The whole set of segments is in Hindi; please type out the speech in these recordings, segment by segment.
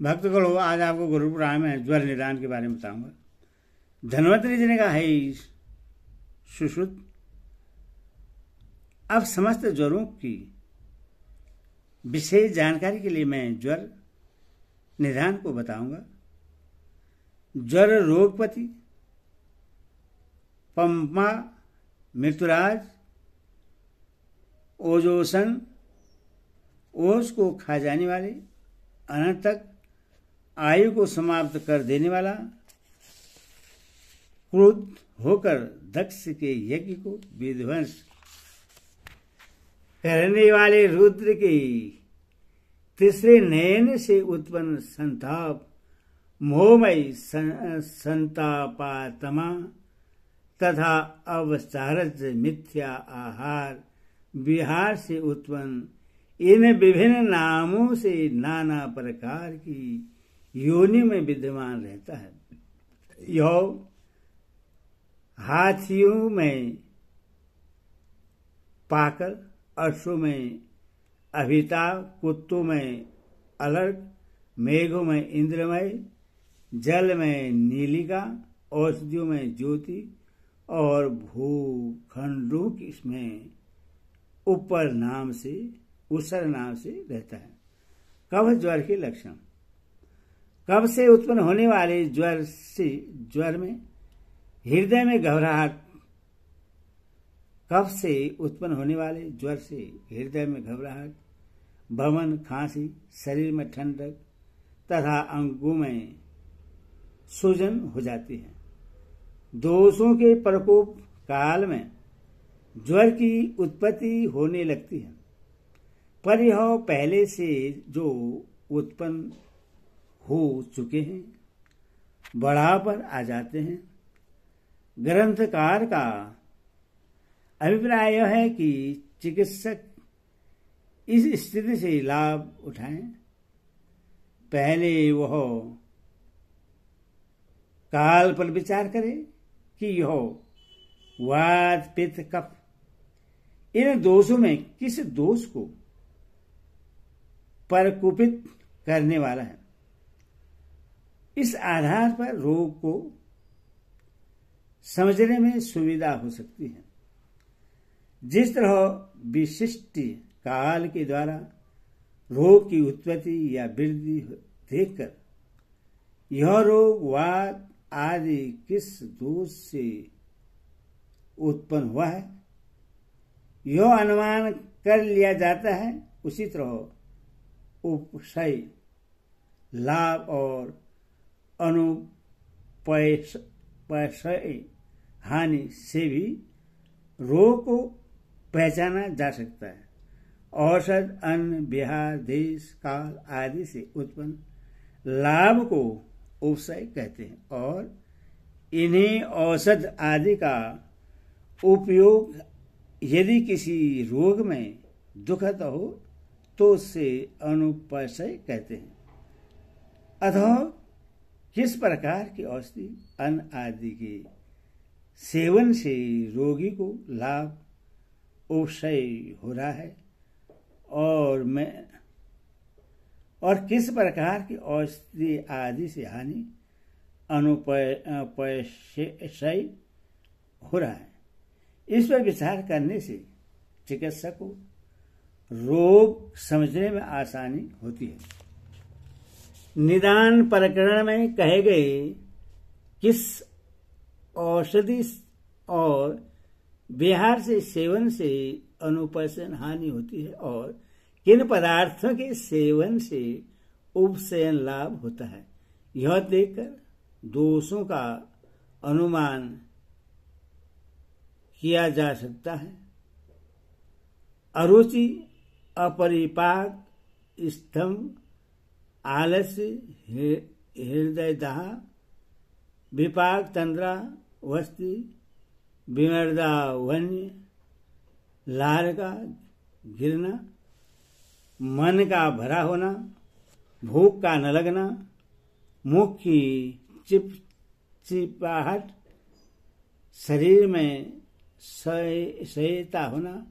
भक्तगणों, आज आपको गुरु पुराण में ज्वर निदान के बारे में बताऊंगा। धन्वंतरि जी ने कहा, है सुश्रुत, अब समस्त ज्वरों की विशेष जानकारी के लिए मैं ज्वर निदान को बताऊंगा। ज्वर रोगपति, पंपा, मृत्युराज, ओजोसन, ओस को खा जाने वाले, अनंत तक आयु को समाप्त कर देने वाला, क्रुद्ध होकर दक्ष के यज्ञ को विध्वंस करने वाले रुद्र के तीसरे नयन से उत्पन्न संताप, मोहमयी संतापात्मा तथा अवचारज मिथ्या आहार विहार से उत्पन्न इन विभिन्न नामों से नाना प्रकार की योनि में विद्यमान रहता है। यह हाथियों में पाकर, अश्वों में अभिता, कुत्तों में अलर्क, मेघों में इंद्रमय, जल में नीलिका, औषधियों में ज्योति और भूखंडों में ऊपर नाम से, उसर नाम से रहता है। कफ ज्वर के लक्षण। कफ से उत्पन्न होने वाले ज्वर में हृदय में घबराहट। कफ से उत्पन्न होने वाले ज्वर से हृदय में घबराहट, बमन, खांसी, शरीर में ठंडक तथा अंगों में सूजन हो जाती है। दोषों के प्रकोप काल में ज्वर की उत्पत्ति होने लगती है, पर यह पहले से जो उत्पन्न हो चुके हैं बढ़ाव पर आ जाते हैं। ग्रंथकार का अभिप्राय यह है कि चिकित्सक इस स्थिति से लाभ उठाएं। पहले वह काल पर विचार करें कि यह वात, पित्त, कफ इन दोषों में किस दोष को प्रकोपित करने वाला है। इस आधार पर रोग को समझने में सुविधा हो सकती है। जिस तरह विशिष्ट काल के द्वारा रोग की उत्पत्ति या वृद्धि देखकर यह रोग वात आदि किस दोष से उत्पन्न हुआ है यह अनुमान कर लिया जाता है, उसी तरह उपशय, लाभ और अनुपशय हानि से भी रोग को पहचाना जा सकता है। औषध, अन्न, विहार, देश, काल आदि से उत्पन्न लाभ को उपशय कहते हैं और इन्हीं औषध आदि का उपयोग यदि किसी रोग में दुखद हो तो उससे अनुपशय कहते हैं। अतः किस प्रकार की औषधि, अन्न आदि के सेवन से रोगी को लाभ, उपशय हो रहा है और किस प्रकार की औषधि आदि से हानि, अनुपशय हो रहा है, इस पर विचार करने से चिकित्सक को रोग समझने में आसानी होती है। निदान प्रकरण में कहे गए किस औषधि और विहार से सेवन से अनुपशयन हानि होती है और किन पदार्थों के सेवन से उपशयन लाभ होता है, यह देखकर दोषों का अनुमान किया जा सकता है। अरुचि, अपरिपाक, स्तंभ, आलस्य, हृदय दाह, विपाक, तंद्रा, वस्ति, विमर्दा, वन्य, लारका, गिरना, मन का भरा होना, भूख का न लगना, मुख की चिपचिपाहट, शरीर में सह्यता होना,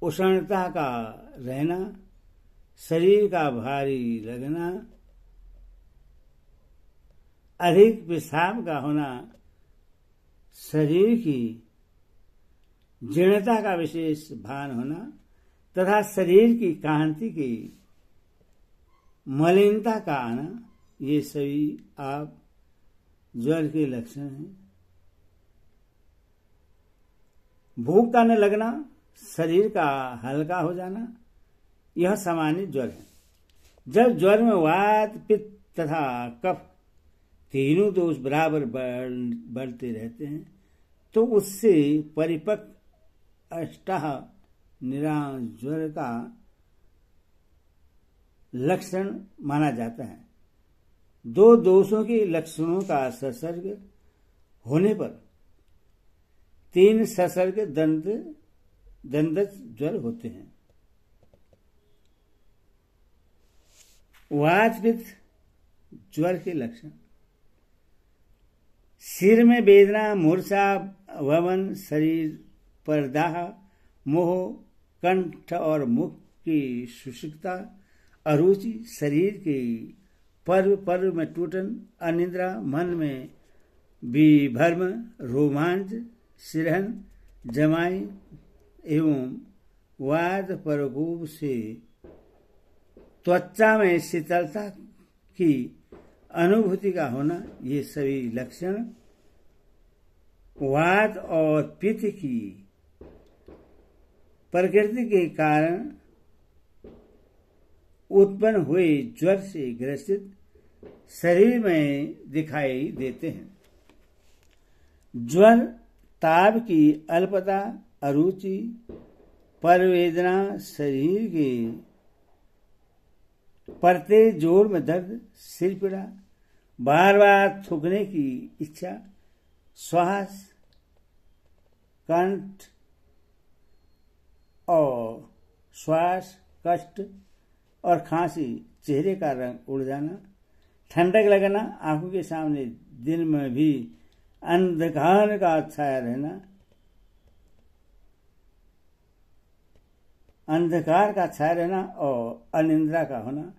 उष्णता का रहना, शरीर का भारी लगना, अधिक पेशाब का होना, शरीर की जीर्णता का विशेष भान होना तथा शरीर की कांति की मलिनता का आना, ये सभी आप ज्वर के लक्षण हैं। भूख का न लगना, शरीर का हल्का हो जाना, यह सामान्य ज्वर है। जब ज्वर में वात, पित्त तथा कफ तीनों दोष बराबर बढ़ते रहते हैं तो उससे परिपक्व अष्टाह निराश ज्वर का लक्षण माना जाता है। दो दोषों के लक्षणों का संसर्ग होने पर तीन संसर्ग दंदज ज्वर होते हैं। वात पित्त ज्वर के लक्षण: सिर में वेदना, मूर्छा, वमन, शरीर पर दाह, मोह, कंठ और मुख की शुष्कता, अरुचि, शरीर के पर्व पर्व में टूटन, अनिद्रा, मन में विभ्रम, रोमांच, सिरहन, जमाई एवं वात प्रकोप से त्वचा में शीतलता की अनुभूति का होना, ये सभी लक्षण वात और पित्त की प्रकृति के कारण उत्पन्न हुए ज्वर से ग्रसित शरीर में दिखाई देते हैं। ज्वर ताप की अल्पता, अरुचि, परवेदना, शरीर के परते जोड़ में दर्द, सिर पीड़ा, बार बार थूकने की इच्छा, श्वास, कंठ और श्वास कष्ट और खांसी, चेहरे का रंग उड़ जाना, ठंडक लगना, आंखों के सामने दिन में भी अंधकार का छाया रहना, अंधकार का छाया रहना और अनिद्रा का होना,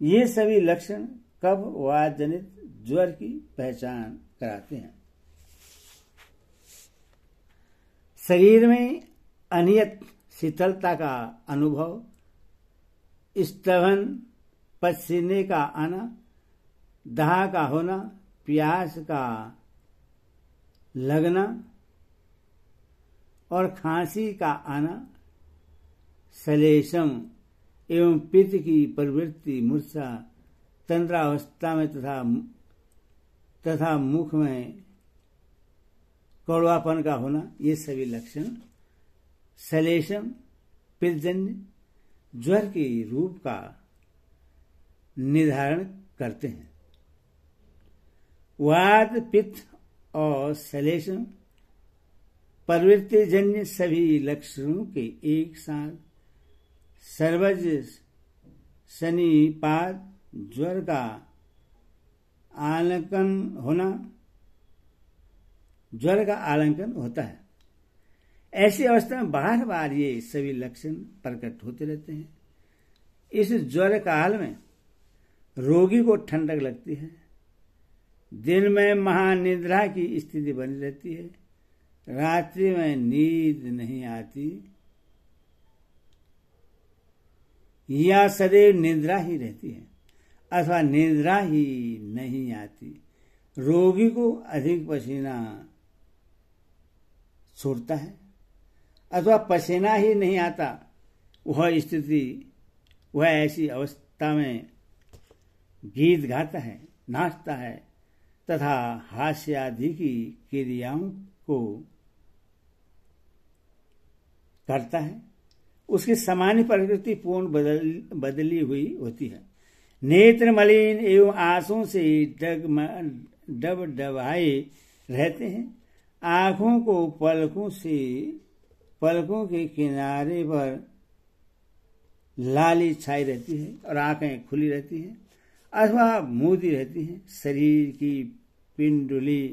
ये सभी लक्षण कफ वात जनित ज्वर की पहचान कराते हैं। शरीर में अनियत शीतलता का अनुभव, स्तवन, पसीने का आना, दाह का होना, प्यास का लगना और खांसी का आना, श्लेष्म एवं पित्त की प्रवृत्ति, मूर्छा, तंद्रावस्था में तथा मुख में कड़वापन का होना, ये सभी लक्षण श्लेष्म पित्तजन्य ज्वर के रूप का निर्धारण करते हैं। वात, पित्त और श्लेष्म प्रवृत्तिजन्य सभी लक्षणों के एक साथ सर्वज शनिपात ज्वर का आलंकन होना, ज्वर का आलंकन होता है। ऐसी अवस्था में बार बार ये सभी लक्षण प्रकट होते रहते हैं। इस ज्वर काल में रोगी को ठंडक लगती है, दिन में महानिद्रा की स्थिति बनी रहती है, रात्रि में नींद नहीं आती या सदैव निद्रा ही रहती है अथवा निद्रा ही नहीं आती। रोगी को अधिक पसीना छूटता है अथवा पसीना ही नहीं आता। वह ऐसी अवस्था में गीत गाता है, नाचता है तथा हास्य आदि की क्रियाओं को करता है। उसकी सामान्य प्रकृति पूर्ण बदली हुई होती है। नेत्र मलिन एवं आंसुओं से डबडबाए रहते हैं। आंखों को पलकों के किनारे पर लाली छाई रहती है और आंखें खुली रहती हैं अथवा मूदी रहती हैं। शरीर की पिंडली,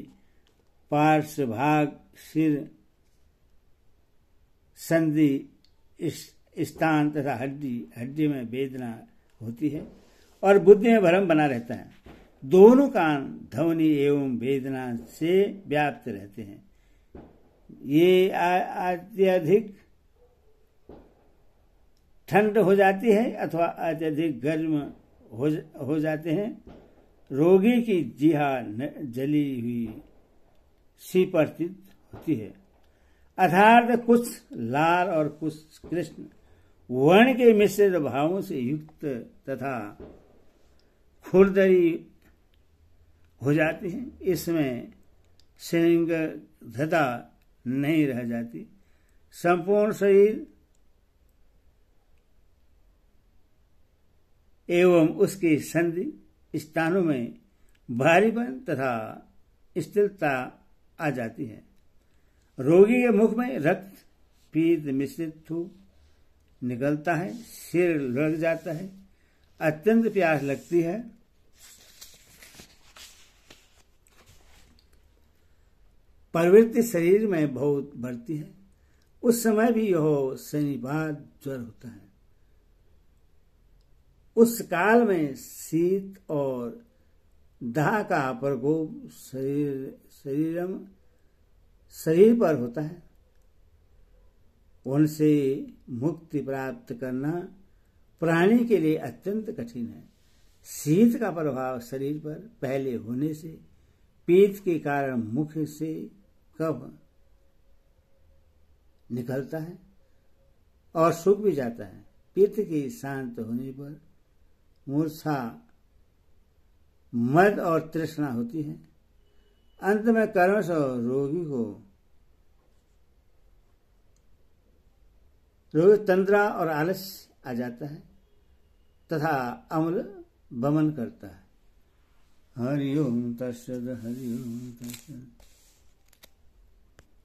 पार्श्वभाग, सिर, संधि स्थान तथा हड्डी में वेदना होती है और बुद्धि में भ्रम बना रहता है। दोनों कान ध्वनि एवं वेदना से व्याप्त रहते हैं। ये अत्यधिक ठंड हो जाती है अथवा अत्यधिक गर्म हो जाते हैं। रोगी की जीहा जली हुई सी प्रतीत होती है, अर्थात कुछ लाल और कुछ कृष्ण वर्ण के मिश्रित भावों से युक्त तथा खुरदरी हो जाती है। इसमें स्निग्धता नहीं रह जाती। संपूर्ण शरीर एवं उसके संधि स्थानों में भारीपन तथा स्थिरता आ जाती है। रोगी के मुख में रक्त पीत मिश्रित थूक निकलता है, सिर लग जाता है, अत्यंत प्यास लगती है, प्रवृत्ति शरीर में बहुत बढ़ती है। उस समय भी यह शनिवार ज्वर होता है। उस काल में शीत और दाह का प्रकोप शरीर पर होता है। उनसे मुक्ति प्राप्त करना प्राणी के लिए अत्यंत कठिन है। शीत का प्रभाव शरीर पर पहले होने से पीत के कारण मुख से कफ निकलता है और सूख भी जाता है। पित्त के शांत होने पर मूर्छा, मद और तृष्णा होती है। अंत में कर्मश रोगी तंद्रा और आलस्य आ जाता है तथा अम्ल बमन करता है। हरिओम तत्सद। हरिओम तत्सद।